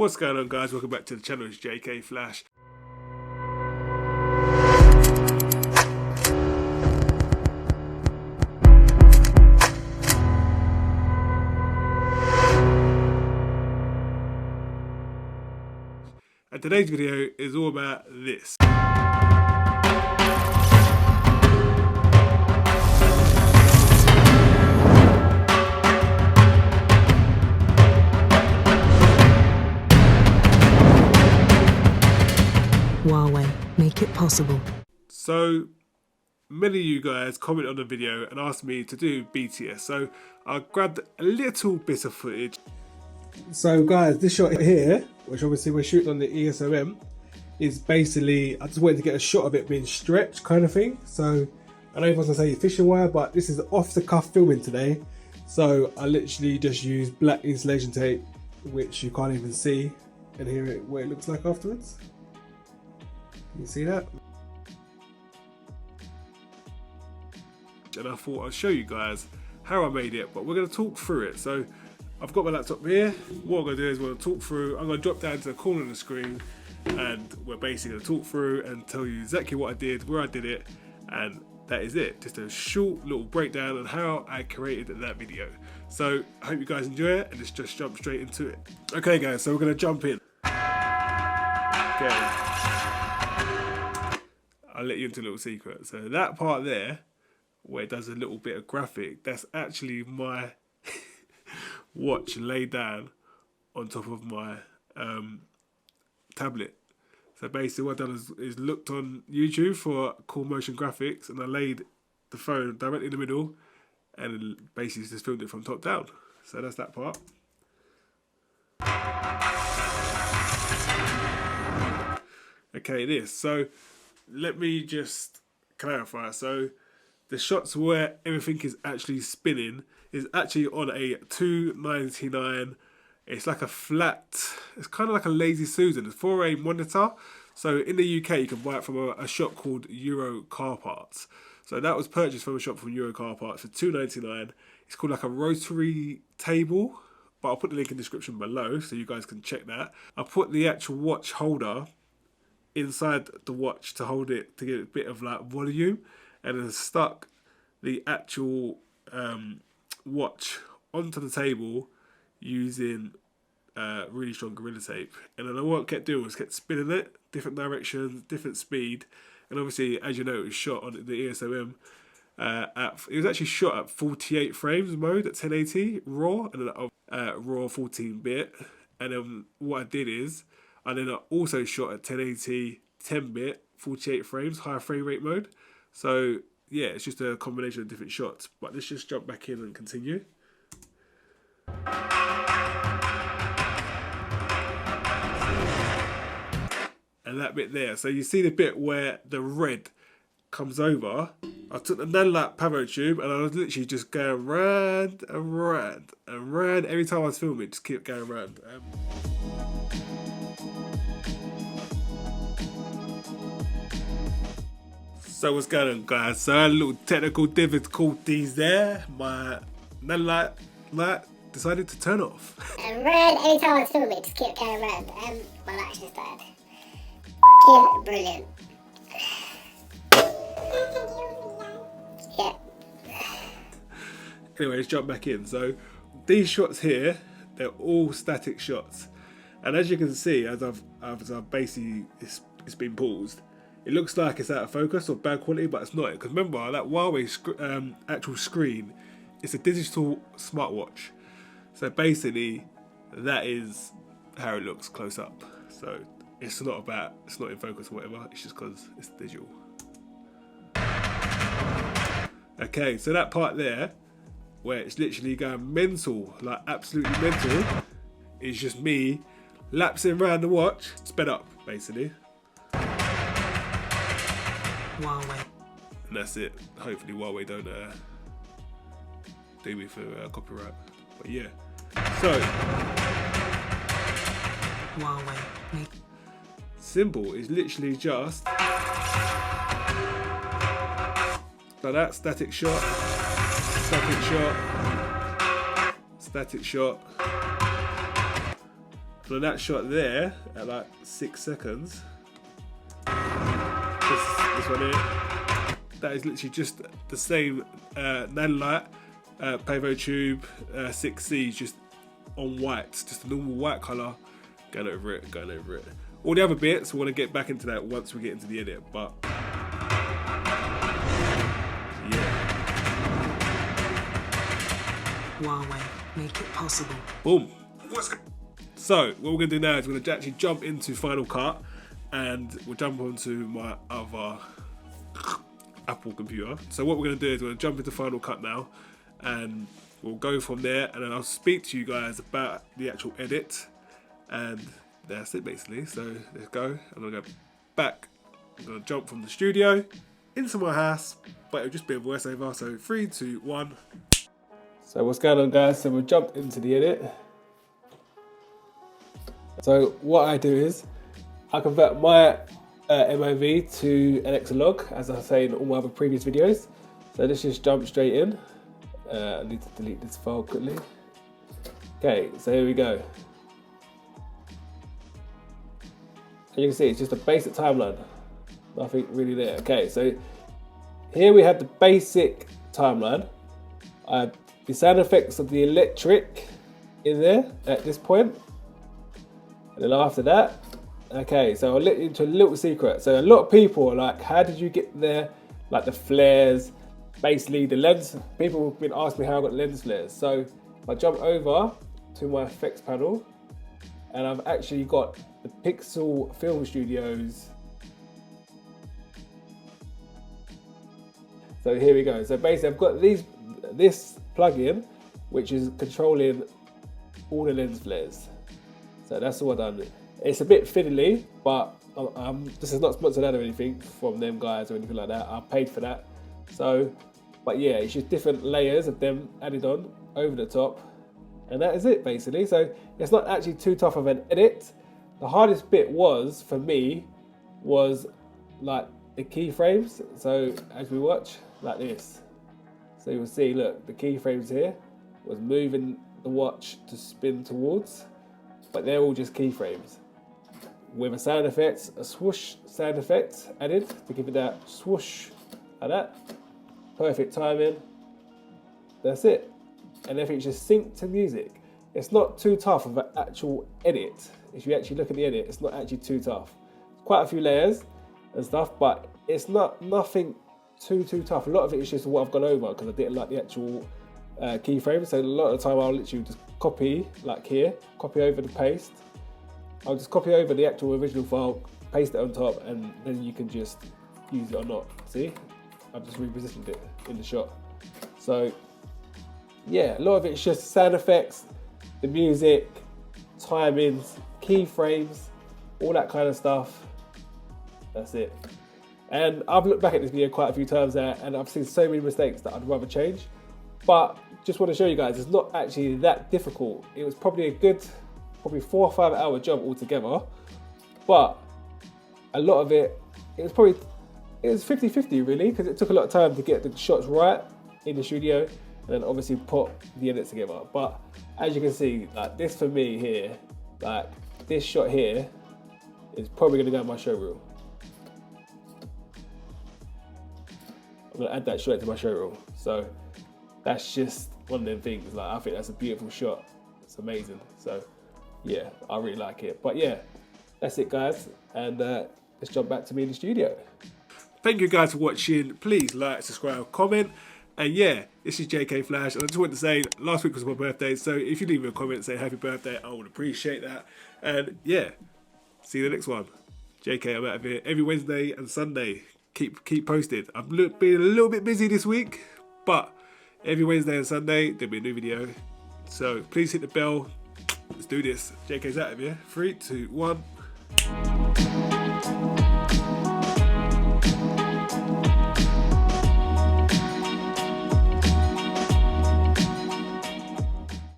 What's going on, guys? Welcome back to the channel. It's JK Flash. And today's video is all about this. Huawei, make it possible. So many of you guys commented on the video and asked me to do BTS, so I grabbed a little bit of footage. So guys, this shot here, which obviously we're shooting on the EOS, is basically, I just wanted to get a shot of it being stretched kind of thing. So I know everyone's gonna say fishing wire, but this is off the cuff filming today. So I literally just used black insulation tape, which you can't even see, and here what it looks like afterwards. You see that? And I thought I'd show you guys how I made it, but we're going to talk through it. So I've got my laptop here. What I'm going to do is we're going to talk through. I'm going to drop down to the corner of the screen, and we're basically going to talk through and tell you exactly what I did, where I did it, and that is it. Just a short little breakdown on how I created that video. So I hope you guys enjoy it, and let's just jump straight into it. Okay guys, so we're going to jump in. Okay. I'll let you into a little secret. So that part there, where it does a little bit of graphic, that's actually my watch laid down on top of my tablet. So basically what I've done is looked on YouTube for cool motion graphics, and I laid the phone directly in the middle and basically just filmed it from top down. So that's that part. Okay, this. So let me just clarify. So the shots where everything is actually spinning is actually on a 299. It's like a flat, it's kind of like a Lazy Susan. It's for a monitor. So in the UK you can buy it from a shop called Euro Car Parts. So that was purchased from a shop from Euro Car Parts for $2.99. It's called like a rotary table, but I'll put the link in the description below so you guys can check that. I put the actual watch holder inside the watch to hold it, to get a bit of like volume, and then stuck the actual watch onto the table using really strong Gorilla Tape. And then what I kept doing was kept spinning it, different directions, different speed, and obviously, as you know, it was shot on the EOS. It was actually shot at 48 frames mode at 1080 RAW, and then RAW 14-bit. And then what I did is, and then I also shot at 1080 10-bit 48 frames higher frame rate mode. So yeah, it's just a combination of different shots. But let's just jump back in and continue. And that bit there, so you see the bit where the red comes over. I took the nanlight pavo tube and I was literally just going round and round and round. Every time I was filming, just keep going round. So what's going on, guys? So I had a little technical difficulties there. My nanlight light decided to turn off. And round, every time I was filming, it just kept going round. My light just died. Fucking brilliant. Yeah. Anyway, let's jump back in. So these shots here, they're all static shots, and as you can see, as I've basically it's been paused, it looks like it's out of focus or bad quality, but it's not. Because remember, that Huawei actual screen, it's a digital smartwatch. So basically, that is how it looks close up. So it's not in focus or whatever. It's just because it's digital. Okay, so that part there, where it's literally going mental, like absolutely mental, is just me lapsing around the watch, sped up, basically. Huawei. And that's it. Hopefully Huawei don't do me for copyright. But yeah. So Huawei. simple is literally just like that. Static shot, static shot, static shot, And on that shot there, at like 6 seconds, this one here, that is literally just the same nanolite, pavo tube, 6C, just on white, just a normal white colour, going over it. All the other bits, we want to get back into that once we get into the edit, but yeah. Huawei, make it possible. Boom. So what we're going to do now is we're going to actually jump into Final Cut, and we'll jump onto my other Apple computer. So what we're going to do is we're going to jump into Final Cut now, and we'll go from there, and then I'll speak to you guys about the actual edit, and that's it basically. So let's go. I'm going to go back. I'm going to jump from the studio into my house, but it'll just be a voiceover. So 3, 2, 1. So what's going on, guys? So we'll jump into the edit. So what I do is I convert my MOV to an Xlog, as I say in all my other previous videos. So let's just jump straight in. I need to delete this file quickly. Okay, so here we go. And you can see it's just a basic timeline. Nothing really there. Okay, so here we have the basic timeline. I have the sound effects of the electric in there at this point. And then after that, okay, so I'll let you into a little secret. So a lot of people are like, how did you get there? Like the flares, basically the lens. People have been asking me how I got lens flares. So if I jump over to my effects panel, and I've actually got the Pixel Film Studios. So here we go. So basically I've got this plugin, which is controlling all the lens flares. So that's all I've done. It's a bit fiddly, but this is not sponsored out or anything from them guys or anything like that. I paid for that. So, but yeah, it's just different layers of them added on over the top. And that is it basically. So it's not actually too tough of an edit. The hardest bit was, for me, was like the keyframes. So as we watch, like this. So you'll see, look, the keyframes here was moving the watch to spin towards, but they're all just keyframes. With a sound effect, a swoosh sound effect added to give it that swoosh like that. Perfect timing. That's it. And everything's just synced to music. It's not too tough of an actual edit. If you actually look at the edit, it's not actually too tough. Quite a few layers and stuff, but it's nothing too tough. A lot of it is just what I've gone over because I didn't like the actual keyframes. So a lot of the time I'll literally just copy, like here, copy over the paste. I'll just copy over the actual original file, paste it on top, and then you can just use it or not. See? I've just repositioned it in the shot. So yeah, a lot of it's just sound effects, the music, timings, keyframes, all that kind of stuff. That's it. And I've looked back at this video quite a few times there, and I've seen so many mistakes that I'd rather change. But just want to show you guys, it's not actually that difficult. It was probably a good, 4 or 5 hour job altogether. But a lot of it, it was 50-50 really, because it took a lot of time to get the shots right in the studio, and then obviously put the edits together. But as you can see, like this for me here, like this shot here is probably gonna go in my show reel. I'm gonna add that shot to my show reel. So that's just one of them things. Like I think that's a beautiful shot. It's amazing. So yeah, I really like it. But yeah, that's it guys. And let's jump back to me in the studio. Thank you guys for watching. Please like, subscribe, comment. And yeah, this is JK Flash. And I just want to say, last week was my birthday. So if you leave me a comment, say happy birthday, I would appreciate that. And yeah, see you in the next one. JK, I'm out of here every Wednesday and Sunday. Keep posted. I've been a little bit busy this week, but every Wednesday and Sunday, there'll be a new video. So please hit the bell. Let's do this. JK's out of here. 3, 2, 1.